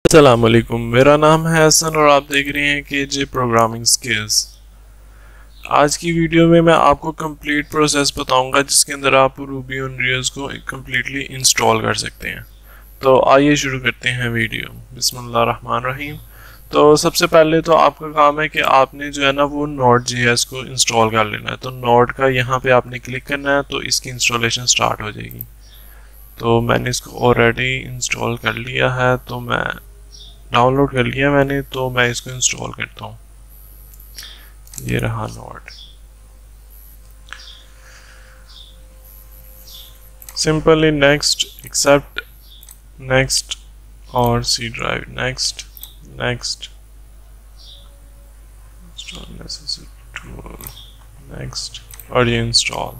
अस्सलाम वालेकुम, मेरा नाम है हसन और आप देख रहे हैं KJ प्रोग्रामिंग स्किल्स। आज की वीडियो में मैं आपको कंप्लीट प्रोसेस बताऊंगा जिसके अंदर आप रूबी ऑन रेल्स को कंप्लीटली इंस्टॉल कर सकते हैं। तो आइए शुरू करते हैं वीडियो। बिस्मिल्लाहिर्रहमानिर्रहीम। तो सबसे पहले तो आपका काम है कि आपने जो है ना वो Node.js को इंस्टॉल कर लेना है। तो नोड का यहाँ पे आपने क्लिक करना है तो इसकी इंस्टॉलेशन स्टार्ट हो जाएगी। तो मैंने इसको ऑलरेडी इंस्टॉल कर लिया है, तो मैं डाउनलोड कर लिया मैंने, तो मैं इसको इंस्टॉल करता हूँ। ये रहा node. Simply next, accept, next और C drive, next next, next और ये इंस्टॉल।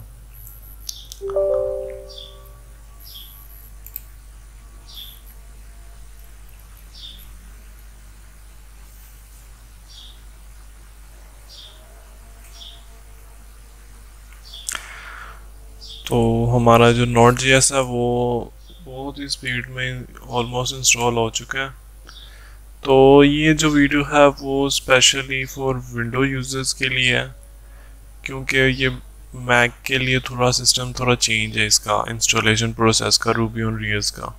तो हमारा जो Node.js है वो बहुत ही स्पीड में ऑलमोस्ट इंस्टॉल हो चुका है। तो ये जो वीडियो है वो स्पेशली फॉर विंडो यूजर्स के लिए है, क्योंकि ये मैक के लिए थोड़ा सिस्टम थोड़ा चेंज है इसका इंस्टॉलेशन प्रोसेस का, रूबी ऑन रेल्स का।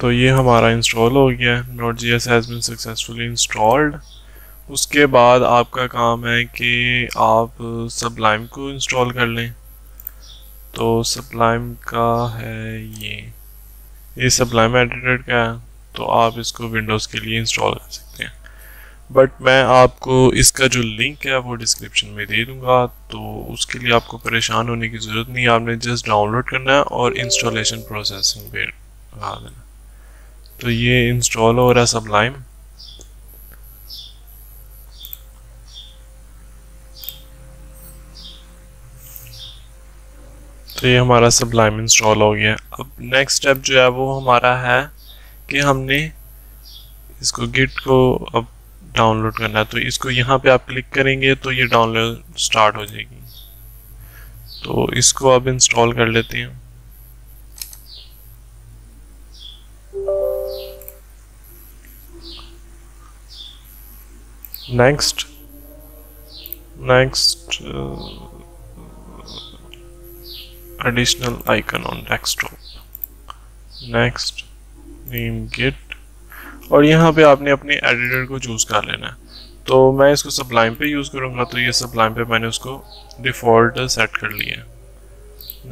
तो ये हमारा इंस्टॉल हो गया, Node.js has been successfully installed. उसके बाद आपका काम है कि आप सबलाइम को इंस्टॉल कर लें। तो सबलाइम का है ये सबलाइम एडिटर का है, तो आप इसको विंडोज़ के लिए इंस्टॉल कर सकते हैं। बट मैं आपको इसका जो लिंक है वो डिस्क्रिप्शन में दे दूंगा, तो उसके लिए आपको परेशान होने की ज़रूरत नहीं। आपने जस्ट डाउनलोड करना है और इंस्टॉलेशन प्रोसेसिंग पे लगा देना। तो ये इंस्टॉल हो रहा है सबलाइम। तो ये हमारा सबलाइम इंस्टॉल हो गया। अब नेक्स्ट स्टेप जो है वो हमारा है कि हमने इसको गिट को अब डाउनलोड करना है। तो इसको यहाँ पे आप क्लिक करेंगे तो ये डाउनलोड स्टार्ट हो जाएगी। तो इसको अब इंस्टॉल कर लेते हैं। Next next additional icon on desktop, next, name git, और यहाँ पे आपने अपने एडिटर को चूज कर लेना है। तो मैं इसको सबलाइम पे यूज करूँगा, तो ये सबलाइम पे मैंने उसको डिफॉल्ट सेट कर लिया।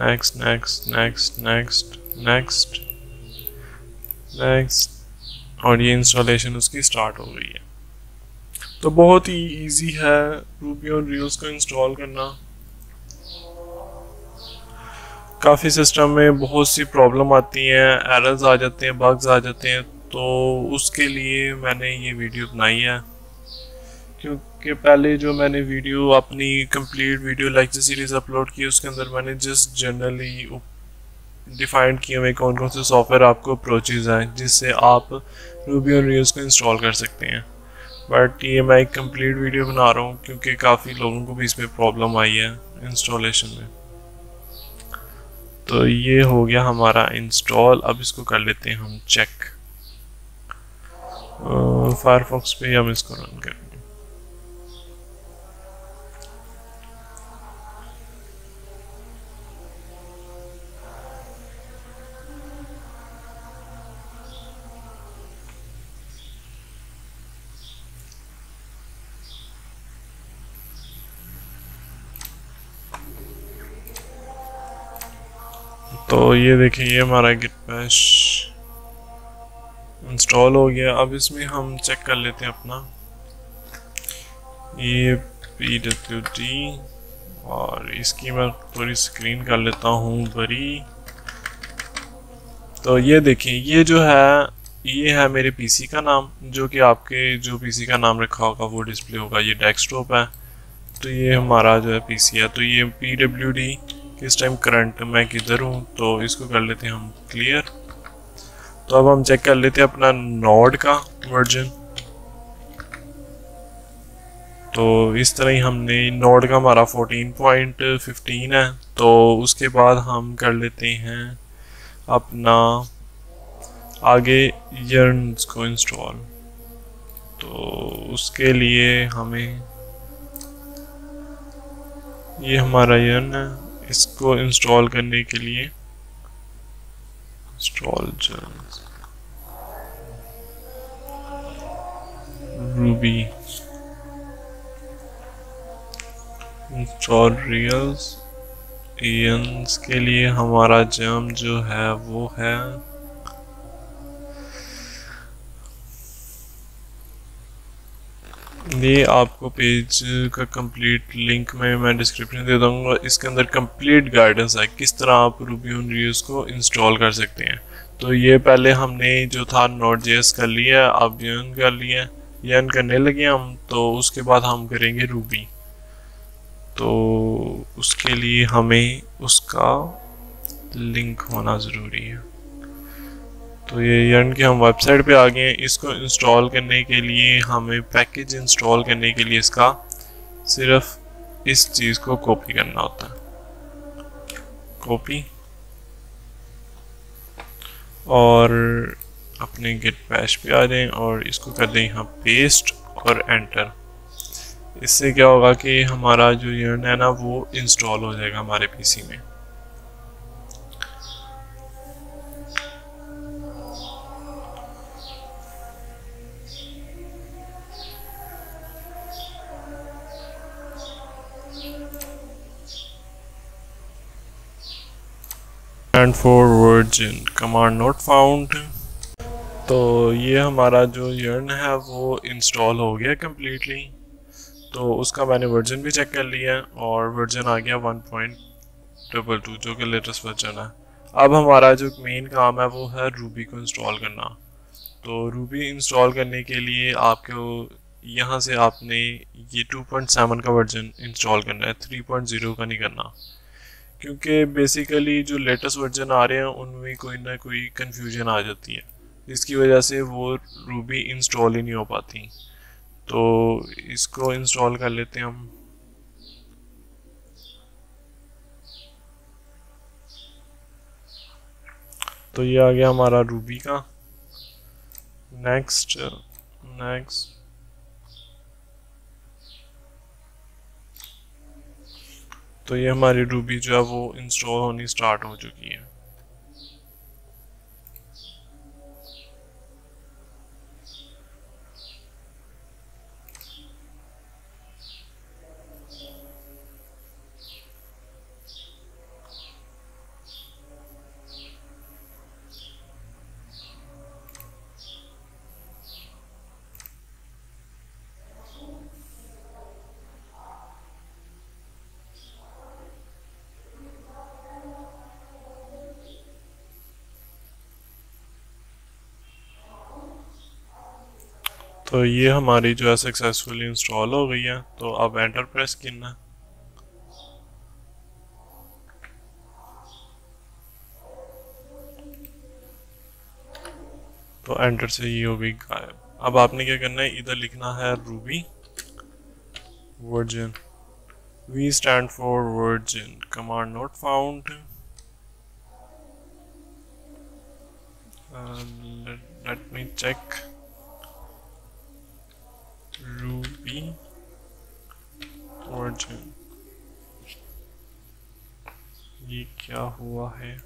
Next next next next next next, और ये इंस्टॉलेशन उसकी स्टार्ट हो गई है। तो बहुत ही इजी है रूबी ऑन रेल्स को इंस्टॉल करना। काफ़ी सिस्टम में बहुत सी प्रॉब्लम आती हैं, एरर्स आ जाते हैं, बग्स आ जाते हैं। तो उसके लिए मैंने ये वीडियो बनाई है, क्योंकि पहले जो मैंने वीडियो अपनी complete video lecture series upload की उसके अंदर मैंने जस्ट जनरली डिफाइंड किए हुए कौन कौन से सॉफ्टवेयर आपको अप्रोचेज हैं जिससे आप रूबी ऑन रेल्स को इंस्टॉल कर सकते हैं। बट ये मैं एक कंप्लीट वीडियो बना रहा हूँ क्योंकि काफ़ी लोगों को भी इसमें प्रॉब्लम आई है इंस्टॉलेशन में। तो ये हो गया हमारा इंस्टॉल। अब इसको कर लेते हैं हम चेक। फायरफॉक्स पे हम इसको रन करेंगे। तो ये देखिए, ये हमारा गिट बैश इंस्टॉल हो गया। अब इसमें हम चेक कर लेते हैं अपना ये pwd, और इसकी मैं पूरी स्क्रीन कर लेता हूँ बड़ी। तो ये देखिए, ये है मेरे पीसी का नाम, जो कि आपके जो पीसी का नाम रखा होगा वो डिस्प्ले होगा। ये डेस्कटॉप है। तो ये हमारा जो है पीसी है। तो ये pwd किस टाइम करंट मैं किधर हूँ, तो इसको कर लेते हैं हम क्लियर। तो अब हम चेक कर लेते हैं अपना नोड का वर्जन। तो इस तरह ही हमने नोड का हमारा 14.15 है। तो उसके बाद हम कर लेते हैं अपना आगे यर्न्स को इंस्टॉल। तो उसके लिए हमें ये हमारा यर्न है, इसको इंस्टॉल करने के लिए इंस्टॉल रूबी इंस्टॉल रियल्स यर्न्स के लिए हमारा जर्म जो है वो है ये आपको पेज का कंप्लीट लिंक में मैं डिस्क्रिप्शन दे दूँगा। इसके अंदर कंप्लीट गाइडेंस है किस तरह आप रूबी ऑन रेल्स को इंस्टॉल कर सकते हैं। तो ये पहले हमने जो था नोड.जेएस कर लिया, अब यर्न कर लिया, यर्न करने लगे हम। तो उसके बाद हम करेंगे रूबी। तो उसके लिए हमें उसका लिंक होना ज़रूरी है। तो ये यर्न के हम वेबसाइट पे आ गए हैं। इसको इंस्टॉल करने के लिए हमें पैकेज इंस्टॉल करने के लिए इसका सिर्फ इस चीज़ को कॉपी करना होता है, कॉपी, और अपने गिट बैश पे आ जाएं और इसको कर दें यहाँ पेस्ट और एंटर। इससे क्या होगा कि हमारा जो यर्न है ना वो इंस्टॉल हो जाएगा हमारे पीसी में। And for version command not found. तो ये हमारा जो यर्न है वो इंस्टॉल हो गया कम्प्लीटली। तो उसका मैंने वर्जन भी चेक कर लिया और वर्जन आ गया 1.22 जो कि लेटेस्ट वर्जन है। अब हमारा जो मेन काम है वो है रूबी को इंस्टॉल करना। तो रूबी इंस्टॉल करने के लिए आपको यहाँ से आपने ये 2.7 का वर्जन इंस्टॉल करना है, 3.0 का नहीं करना, क्योंकि बेसिकली जो लेटेस्ट वर्जन आ रहे हैं उनमें कोई ना कोई कंफ्यूजन आ जाती है, जिसकी वजह से वो रूबी इंस्टॉल ही नहीं हो पाती। तो इसको इंस्टॉल कर लेते हैं हम। तो ये आ गया हमारा रूबी का। नेक्स्ट नेक्स्ट तो ये हमारी रूबी जो है वो इंस्टॉल होनी स्टार्ट हो चुकी है। तो ये हमारी जो है सक्सेसफुली इंस्टॉल हो गई है। तो अब एंटर प्रेस करना है। तो एंटर से ये हो गई गायब। अब आपने क्या करना है, इधर लिखना है Ruby version, V stand for virgin, command not found। Let me check Ruby virgin। ये क्या हुआ है?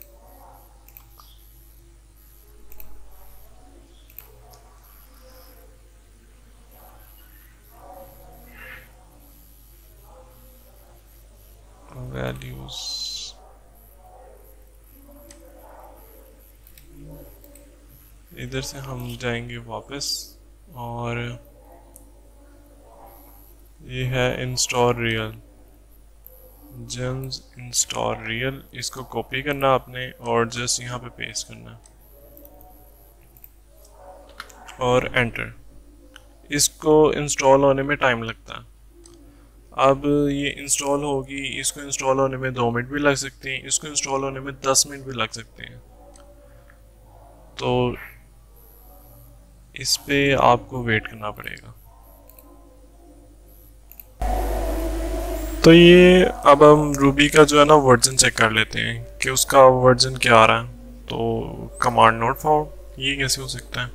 वैल्यूज इधर से हम जाएंगे वापस और ये है install real, James install real. इसको कॉपी करना आपने और जस्ट यहाँ पे पेस्ट करना और एंटर। इसको इंस्टॉल होने में टाइम लगता है। अब ये इंस्टॉल होगी, इसको इंस्टॉल होने में 2 मिनट भी लग सकते हैं, इसको इंस्टॉल होने में 10 मिनट भी लग सकते हैं। तो इस पे आपको वेट करना पड़ेगा। तो ये अब हम रूबी का जो है ना वर्जन चेक कर लेते हैं कि उसका वर्जन क्या आ रहा है। तो कमांड नॉट फाउंड, ये कैसे हो सकता है?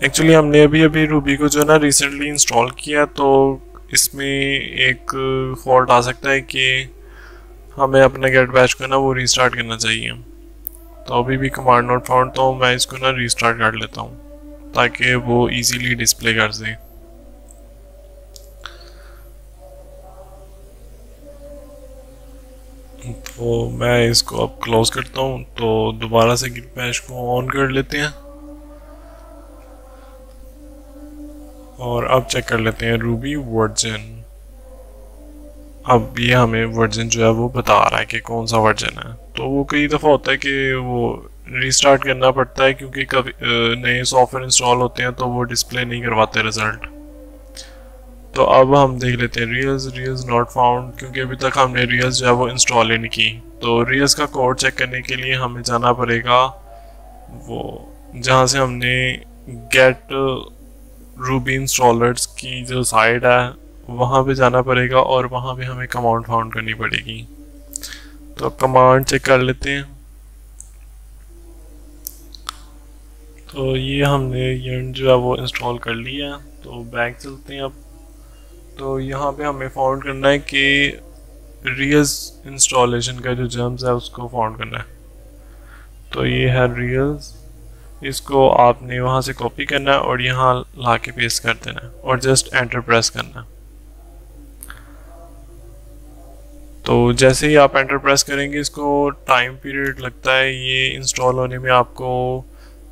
एक्चुअली हमने अभी अभी रूबी को जो है ना रिसेंटली इंस्टॉल किया, तो इसमें एक फॉल्ट आ सकता है कि हमें अपने गेट बैच को ना वो रीस्टार्ट करना चाहिए। तो अभी भी कमांड नॉट फाउंड, तो मैं इसको ना रीस्टार्ट कर लेता हूँ ताकि वो इजीली डिस्प्ले कर दे। तो मैं इसको अब क्लोज करता हूँ। तो दोबारा से गिट बैश को ऑन कर लेते हैं और अब चेक कर लेते हैं रूबी वर्जन। अब ये हमें वर्जन जो है वो बता रहा है कि कौन सा वर्जन है। तो वो कई दफ़ा होता है कि वो रीस्टार्ट करना पड़ता है क्योंकि कभी नए सॉफ्टवेयर इंस्टॉल होते हैं तो वो डिस्प्ले नहीं करवाते रिजल्ट। तो अब हम देख लेते हैं रियल्स नॉट फाउंड, क्योंकि अभी तक हमने रियल्स जो है वो इंस्टॉल ही नहीं की। तो रियल्स का कोड चेक करने के लिए हमें जाना पड़ेगा वो जहाँ से हमने गेट रूबी इंस्टॉलर्स की जो साइट है वहाँ पे जाना पड़ेगा और वहाँ पे हमें कमांड फाउंड करनी पड़ेगी। तो कमांड चेक कर लेते हैं। तो ये हमने यर्न जो है वो इंस्टॉल कर लिया। तो बैक चलते हैं अब। तो यहाँ पे हमें फाउंड करना है कि रियल्स इंस्टॉलेशन का जो जर्म्स है उसको फाउंड करना है। तो ये है रियल्स, इसको आपने वहाँ से कॉपी करना है और यहाँ ला के पेस्ट कर देना है और जस्ट एंटर प्रेस करना है। तो जैसे ही आप एंटर प्रेस करेंगे इसको टाइम पीरियड लगता है ये इंस्टॉल होने में, आपको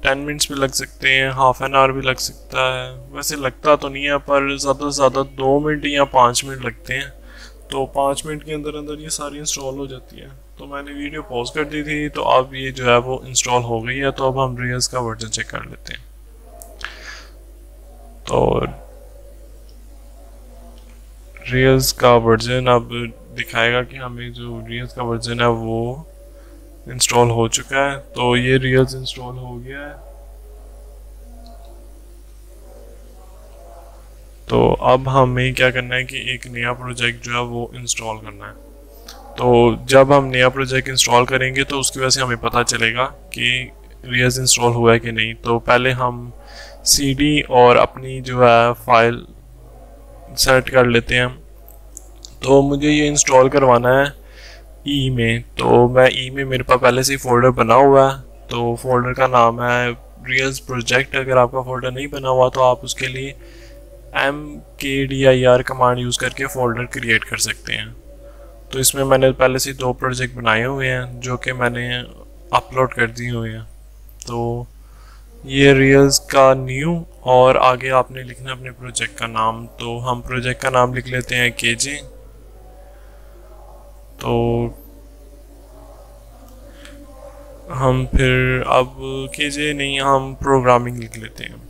10 मिनट्स भी लग सकते हैं, हाफ एन आवर भी लग सकता है। वैसे लगता तो नहीं है पर ज़्यादा से ज़्यादा 2 मिनट या 5 मिनट लगते हैं। तो 5 मिनट के अंदर अंदर ये सारी इंस्टॉल हो जाती है। तो मैंने वीडियो पॉज कर दी थी, तो अब ये जो है वो इंस्टॉल हो गई है। तो अब हम रियल्स का वर्जन चेक कर लेते हैं। तो रियल्स का वर्जन अब दिखाएगा कि हमें जो रियल्स का वर्जन है वो इंस्टॉल हो चुका है। तो ये रियल्स इंस्टॉल हो गया है। तो अब हमें क्या करना है कि एक नया प्रोजेक्ट जो है वो इंस्टॉल करना है। तो जब हम नया प्रोजेक्ट इंस्टॉल करेंगे तो उसकी वजह से हमें पता चलेगा कि रियल्स इंस्टॉल हुआ है कि नहीं। तो पहले हम सीडी और अपनी जो है फाइल सेट कर लेते हैं। तो मुझे ये इंस्टॉल करवाना है ई में। तो मैं ई में मेरे पास पहले से ही फोल्डर बना हुआ है। तो फोल्डर का नाम है रियल्स प्रोजेक्ट। अगर आपका फोल्डर नहीं बना हुआ तो आप उसके लिए mkdir कमांड यूज़ करके फ़ोल्डर क्रिएट कर सकते हैं। तो इसमें मैंने पहले से 2 प्रोजेक्ट बनाए हुए हैं जो कि मैंने अपलोड कर दिए हुए हैं। तो ये रियल्स का न्यू और आगे आपने लिखना अपने प्रोजेक्ट का नाम। तो हम प्रोजेक्ट का नाम लिख लेते हैं केजे। तो हम फिर अब केजे नहीं, हम प्रोग्रामिंग लिख लेते हैं।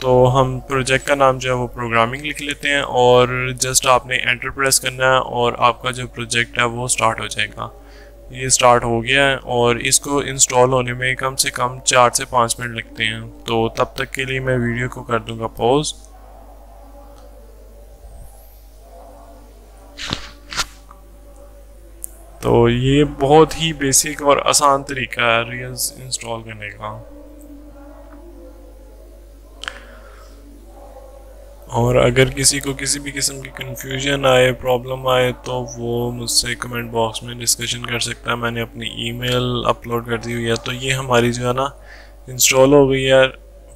तो हम प्रोजेक्ट का नाम जो है वो प्रोग्रामिंग लिख लेते हैं और जस्ट आपने एंटर प्रेस करना है और आपका जो प्रोजेक्ट है वो स्टार्ट हो जाएगा। ये स्टार्ट हो गया है और इसको इंस्टॉल होने में कम से कम 4 से 5 मिनट लगते हैं। तो तब तक के लिए मैं वीडियो को कर दूंगा पॉज। तो ये बहुत ही बेसिक और आसान तरीका है रियल्स इंस्टॉल करने का। और अगर किसी को किसी भी किस्म की कन्फ्यूजन आए, प्रॉब्लम आए, तो वो मुझसे कमेंट बॉक्स में डिस्कशन कर सकता है। मैंने अपनी ईमेल अपलोड कर दी हुई है। तो ये हमारी जो है ना इंस्टॉल हो गई है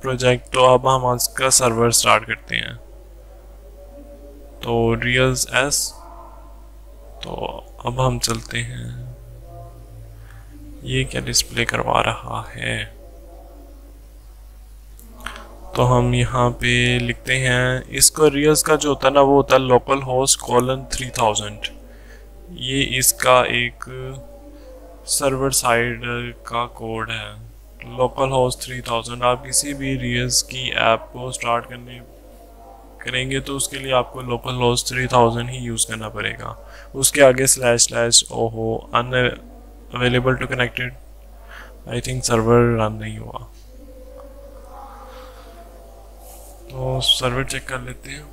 प्रोजेक्ट। तो अब हम इसका सर्वर स्टार्ट करते हैं। तो रियल्स एस। तो अब हम चलते हैं। ये क्या डिस्प्ले करवा रहा है? तो हम यहाँ पे लिखते हैं, इसको रियल्स का जो होता है ना वो होता है लोकल होस्ट :3000। ये इसका एक सर्वर साइड का कोड है। Local host 3000। आप किसी भी रियल्स की ऐप को स्टार्ट करेंगे तो उसके लिए आपको लोकल होस्ट 3000 ही यूज़ करना पड़ेगा। उसके आगे / ओहो unavailable to connected, I think server run नहीं हुआ। तो सर्वर चेक कर लेते हैं।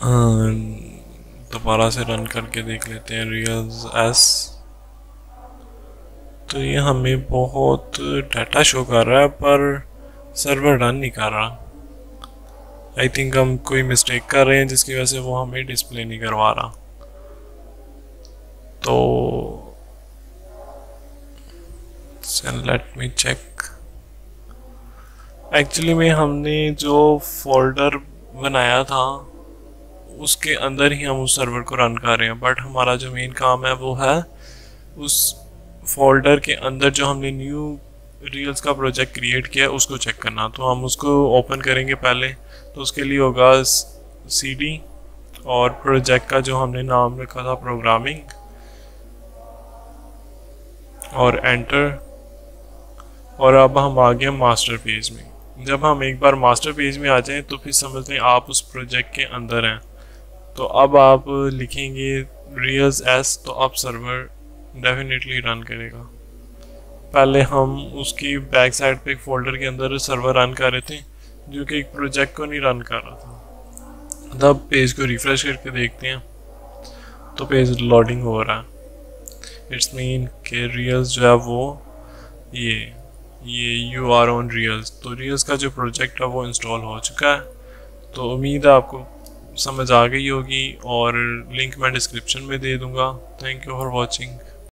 दोबारा से रन करके देख लेते हैं रियल्स एस। तो ये हमें बहुत डाटा शो कर रहा है पर सर्वर रन नहीं कर रहा। आई थिंक हम कोई मिस्टेक कर रहे हैं जिसकी वजह से वो हमें डिस्प्ले नहीं करवा रहा। तो लेट मी चेक। एक्चुअली में हमने जो फोल्डर बनाया था उसके अंदर ही हम उस सर्वर को रन कर रहे हैं, बट हमारा जो मेन काम है वो है उस फोल्डर के अंदर जो हमने न्यू रियल्स का प्रोजेक्ट क्रिएट किया उसको चेक करना। तो हम उसको ओपन करेंगे पहले। तो उसके लिए होगा CD और प्रोजेक्ट का जो हमने नाम रखा था प्रोग्रामिंग, और एंटर। और अब हम आ गए मास्टर पेज में। जब हम एक बार मास्टर पेज में आ जाएं तो फिर समझ लें आप उस प्रोजेक्ट के अंदर हैं। तो अब आप लिखेंगे रियल्स एस, तो अब सर्वर डेफिनेटली रन करेगा। पहले हम उसकी बैक साइड पे एक फोल्डर के अंदर सर्वर रन कर रहे थे जो कि एक प्रोजेक्ट को नहीं रन कर रहा था। तब पेज को रिफ्रेश करके देखते हैं तो पेज लोडिंग हो रहा है। इट्स मीन कि रियल्स जो है वो ये यू आर ऑन रियल्स। तो रियल्स का जो प्रोजेक्ट है वो इंस्टॉल हो चुका है। तो उम्मीद है आपको समझ आ गई होगी और लिंक मैं डिस्क्रिप्शन में दे दूँगा। Thank you for watching.